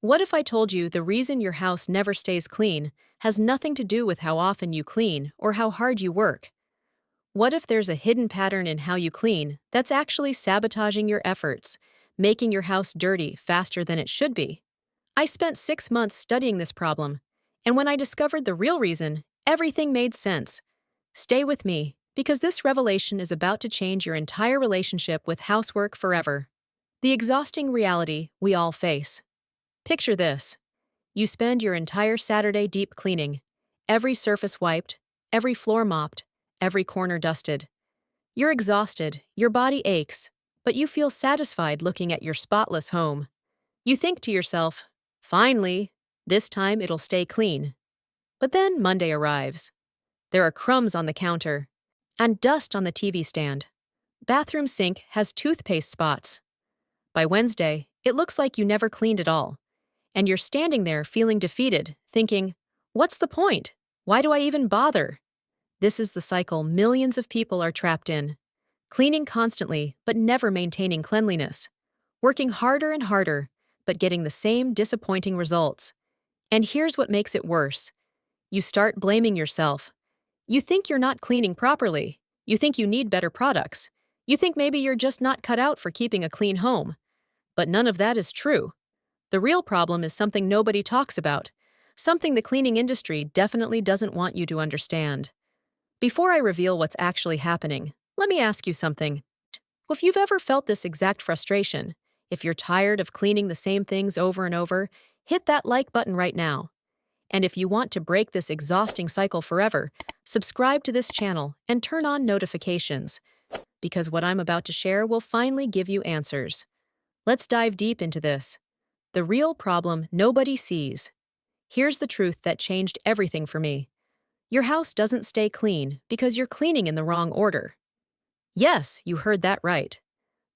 What if I told you the reason your house never stays clean has nothing to do with how often you clean or how hard you work? What if there's a hidden pattern in how you clean that's actually sabotaging your efforts, making your house dirty faster than it should be? I spent 6 months studying this problem, and when I discovered the real reason, everything made sense. Stay with me, because this revelation is about to change your entire relationship with housework forever. The exhausting reality we all face. Picture this. You spend your entire Saturday deep cleaning, every surface wiped, every floor mopped, every corner dusted. You're exhausted, your body aches, but you feel satisfied looking at your spotless home. You think to yourself, finally, this time it'll stay clean. But then Monday arrives. There are crumbs on the counter and dust on the TV stand. Bathroom sink has toothpaste spots. By Wednesday, it looks like you never cleaned at all. And you're standing there feeling defeated, thinking, what's the point? Why do I even bother? This is the cycle millions of people are trapped in. Cleaning constantly, but never maintaining cleanliness. Working harder and harder, but getting the same disappointing results. And here's what makes it worse. You start blaming yourself. You think you're not cleaning properly. You think you need better products. You think maybe you're just not cut out for keeping a clean home. But none of that is true. The real problem is something nobody talks about, something the cleaning industry definitely doesn't want you to understand. Before I reveal what's actually happening, let me ask you something. If you've ever felt this exact frustration, if you're tired of cleaning the same things over and over, hit that like button right now. And if you want to break this exhausting cycle forever, subscribe to this channel and turn on notifications, because what I'm about to share will finally give you answers. Let's dive deep into this. The real problem nobody sees. Here's the truth that changed everything for me. Your house doesn't stay clean because you're cleaning in the wrong order. Yes, you heard that right.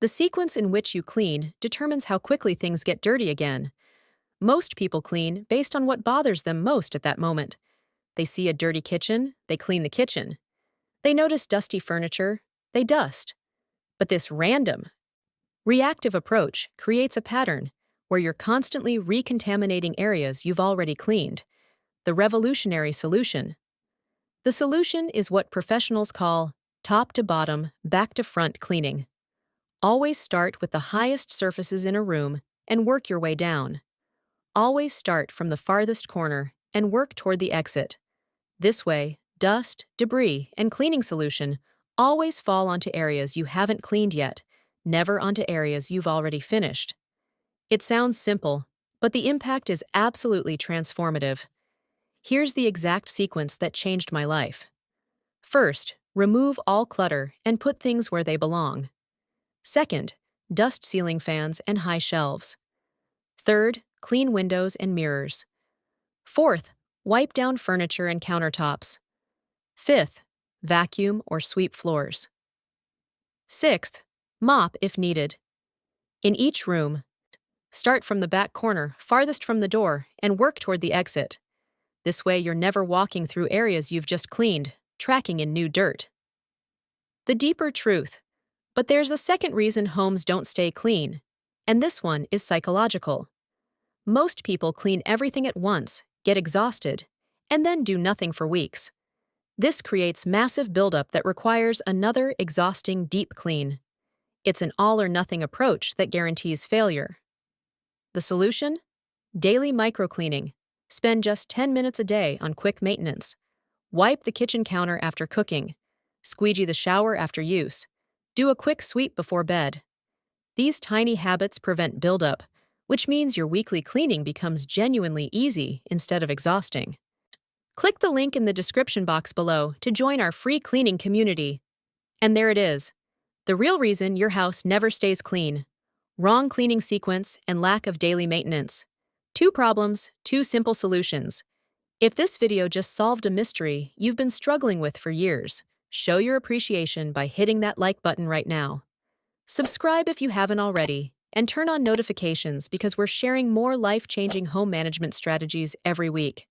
The sequence in which you clean determines how quickly things get dirty again. Most people clean based on what bothers them most at that moment. They see a dirty kitchen, they clean the kitchen. They notice dusty furniture, they dust. But this random, reactive approach creates a pattern where you're constantly recontaminating areas you've already cleaned. The revolutionary solution. The solution is what professionals call top to bottom, back to front cleaning. Always start with the highest surfaces in a room and work your way down. Always start from the farthest corner and work toward the exit. This way, dust, debris, and cleaning solution always fall onto areas you haven't cleaned yet, never onto areas you've already finished. It sounds simple, but the impact is absolutely transformative. Here's the exact sequence that changed my life. First, remove all clutter and put things where they belong. Second, dust ceiling fans and high shelves. Third, clean windows and mirrors. Fourth, wipe down furniture and countertops. Fifth, vacuum or sweep floors. Sixth, mop if needed. In each room, start from the back corner, farthest from the door, and work toward the exit. This way you're never walking through areas you've just cleaned, tracking in new dirt. The deeper truth. But there's a second reason homes don't stay clean, and this one is psychological. Most people clean everything at once, get exhausted, and then do nothing for weeks. This creates massive buildup that requires another exhausting deep clean. It's an all-or-nothing approach that guarantees failure. The solution? Daily microcleaning. Spend just 10 minutes a day on quick maintenance. Wipe the kitchen counter after cooking. Squeegee the shower after use. Do a quick sweep before bed. These tiny habits prevent buildup, which means your weekly cleaning becomes genuinely easy instead of exhausting. Click the link in the description box below to join our free cleaning community. And there it is. The real reason your house never stays clean. Wrong cleaning sequence and lack of daily maintenance. 2 problems, 2 simple solutions. If this video just solved a mystery you've been struggling with for years, show your appreciation by hitting that like button right now. Subscribe if you haven't already, and turn on notifications because we're sharing more life-changing home management strategies every week.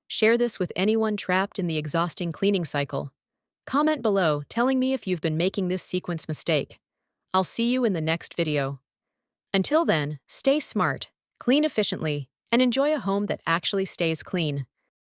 Share this with anyone trapped in the exhausting cleaning cycle. Comment below telling me if you've been making this sequence mistake. I'll see you in the next video. Until then, stay smart, clean efficiently, and enjoy a home that actually stays clean.